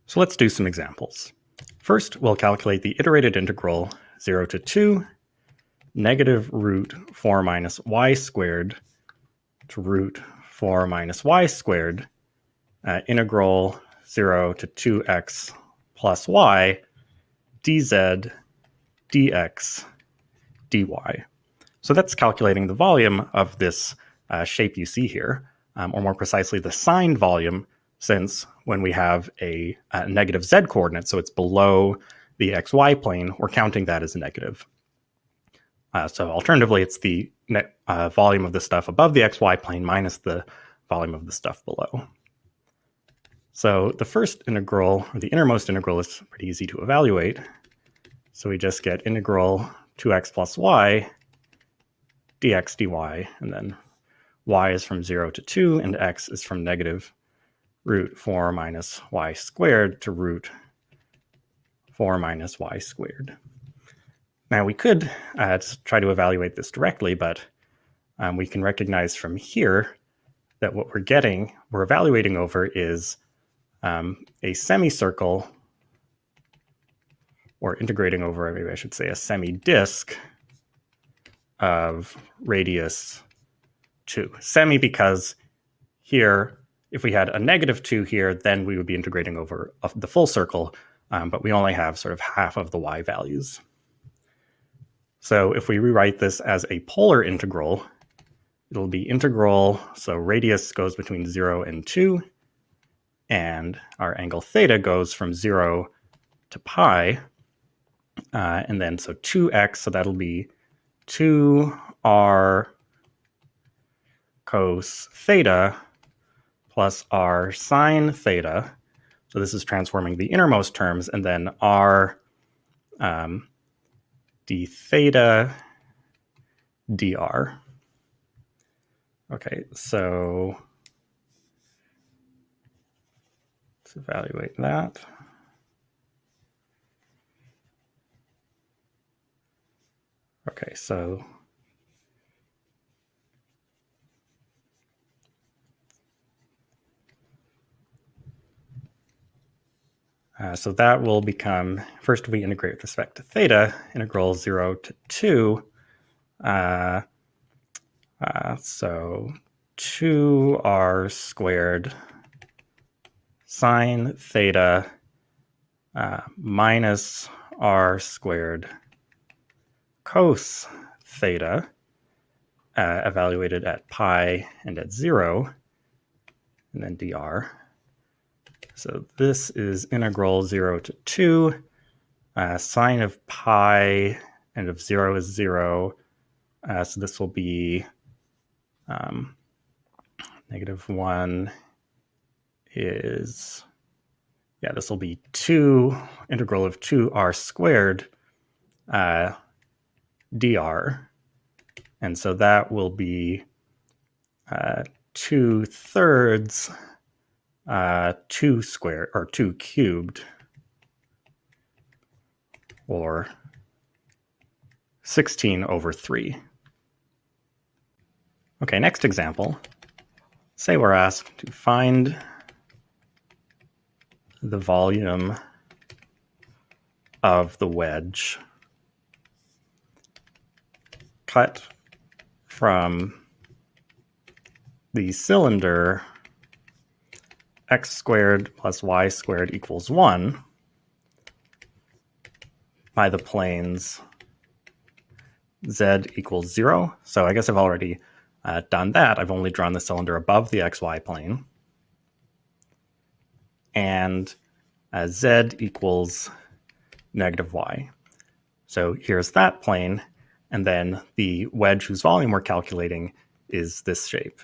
So let's do some examples. First, we'll calculate the iterated integral 0 to 2 negative root 4 minus y squared to root 4 minus y squared integral 0 to 2x plus y dz dx dy. So that's calculating the volume of this shape you see here, or more precisely the signed volume, since when we have a negative z coordinate, so it's below the xy plane, we're counting that as negative. So alternatively, it's the net volume of the stuff above the xy plane minus the volume of the stuff below. So the first integral, or the innermost integral, is pretty easy to evaluate. So we just get integral 2x plus y dx dy, and then y is from 0 to 2, and x is from negative root 4 minus y squared to root 4 minus y squared. Now we could try to evaluate this directly, but we can recognize from here that what we're evaluating over is a semicircle, or integrating over, maybe I should say, a semi-disk of radius 2. Semi because here, if we had a negative 2 here, then we would be integrating over the full circle, but we only have sort of half of the y values. So if we rewrite this as a polar integral, it'll be integral, so radius goes between 0 and 2, and our angle theta goes from 0 to pi, and then so 2x, so that'll be 2r cos theta plus r sine theta. So this is transforming the innermost terms, and then r d theta dr. Okay, so let's evaluate that. Okay, so so that will become, first we integrate with respect to theta, integral 0 to 2. So 2r squared sine theta minus r squared cos theta, evaluated at pi and at 0, and then dr. So this is integral 0 to 2, sine of pi and of 0 is 0, so this will be negative 1 is, this will be 2, integral of 2r squared dr, and so that will be 2/3 2 squared, or 2 cubed, or 16/3. Okay, next example. Say we're asked to find the volume of the wedge cut from the cylinder x squared plus y squared equals 1 by the planes z equals 0. So I guess I've already done that. I've only drawn the cylinder above the xy plane. And z equals negative y. So here's that plane, and then the wedge whose volume we're calculating is this shape.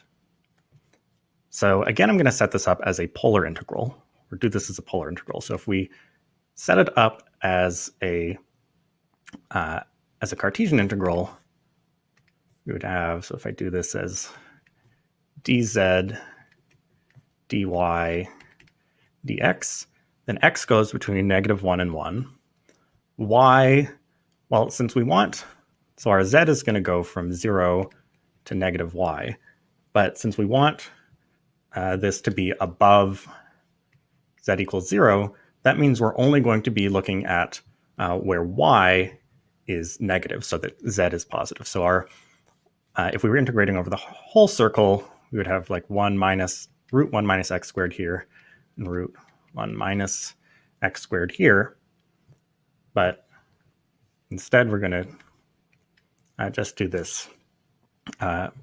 So again, I'm going to set this up as a polar integral, or do this as a polar integral. So if we set it up as a Cartesian integral, we would have, so if I do this as dz dy dx, then x goes between negative 1 and 1. Y, well, since we want, so our z is going to go from 0 to negative y, but since we want this to be above z equals 0, that means we're only going to be looking at where y is negative, so that z is positive. So our if we were integrating over the whole circle, we would have like 1 minus root 1 minus x squared here, and root 1 minus x squared here. But instead, we're going to just do this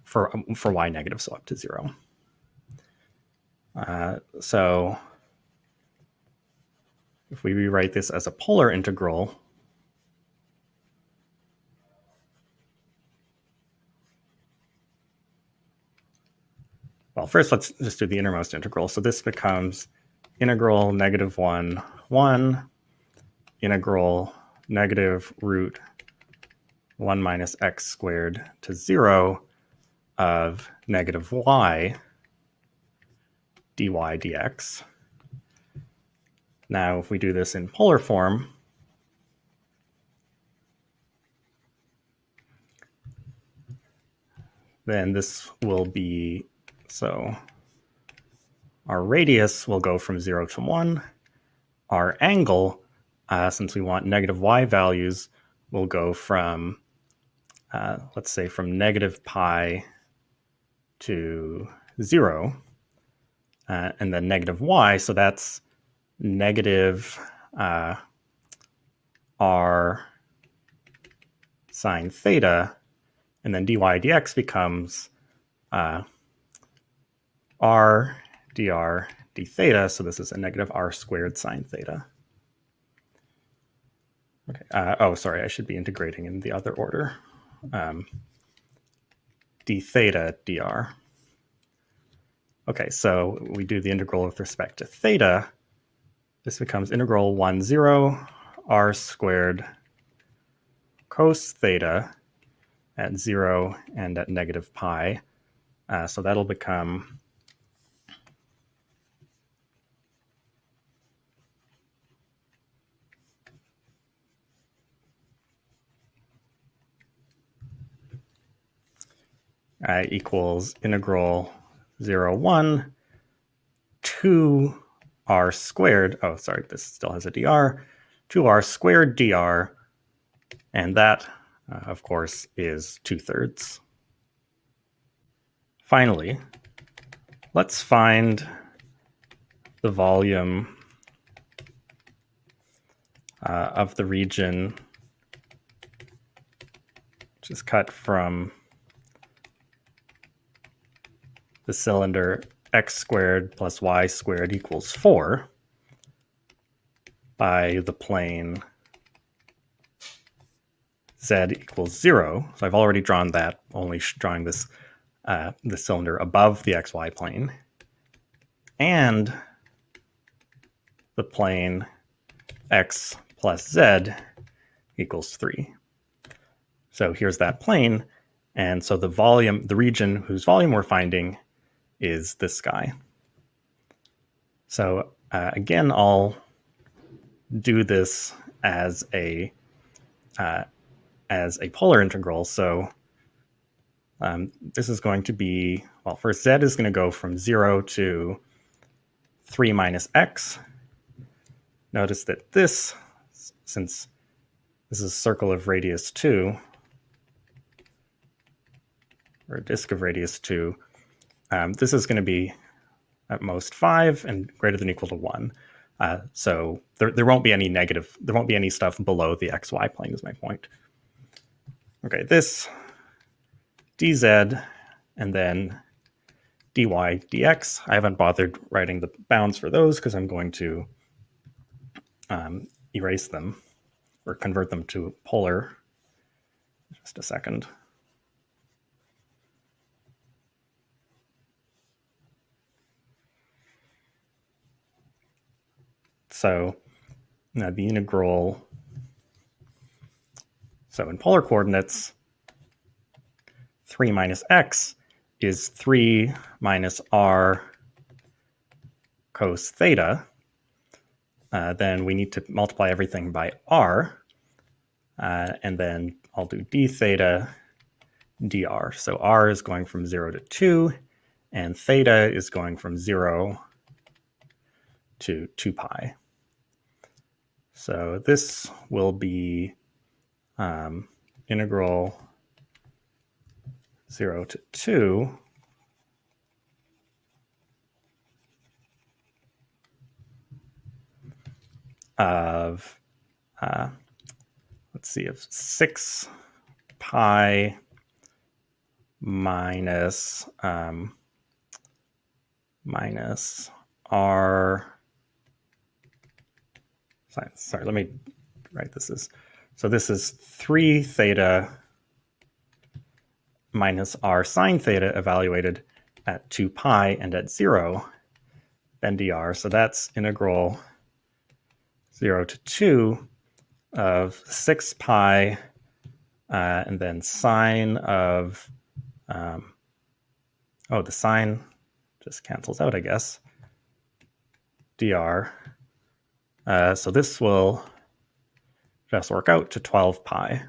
for y negative, so up to 0. So if we rewrite this as a polar integral, well, first let's just do the innermost integral. So this becomes integral -1, 1, integral negative root 1 minus x squared to 0 of negative y dy dx. Now, if we do this in polar form, then this will be, so our radius will go from 0 to 1. Our angle, since we want negative y values, will go from, let's say, from negative pi to 0, and then negative y, so that's negative r sine theta, and then dy dx becomes r dr d theta, so this is a negative r squared sine theta. Okay. Oh, sorry, I should be integrating in the other order. D theta dr. Okay, so we do the integral with respect to theta. This becomes integral 1, 0 r squared cos theta at 0 and at negative pi. So that'll become equals integral 0, 1 2 r squared. Oh, sorry, this still has a dr. 2r squared dr, and that, of course, is 2/3. Finally, let's find the volume of the region which is cut from the cylinder x squared plus y squared equals 4 by the plane z equals 0. So I've already drawn that, only drawing this the cylinder above the xy plane, and the plane x plus z equals 3. So here's that plane, and so the volume, the region whose volume we're finding, is this guy. So again, I'll do this as a polar integral. So this is going to be, well, first z is going to go from 0 to 3 minus x. Notice that this, since this is a circle of radius 2, or a disk of radius 2, this is going to be at most 5 and greater than or equal to 1. So there won't be any negative, there won't be any stuff below the xy plane is my point. Okay, this dz and then dy dx. I haven't bothered writing the bounds for those because I'm going to erase them or convert them to polar. Just a second. So the integral, so in polar coordinates, 3 minus x is 3 minus r cos theta. Then we need to multiply everything by r, and then I'll do d theta dr. So r is going from 0 to 2, and theta is going from 0 to 2 pi. So this will be integral 0 to 2 of, let's see, of 6 pi minus r. Sorry, let me write this as. So this is 3 theta minus r sine theta evaluated at 2 pi and at 0, then dr. So that's integral 0 to 2 of 6 pi and then sine of, the sine just cancels out, I guess, dr. So this will just work out to 12 pi.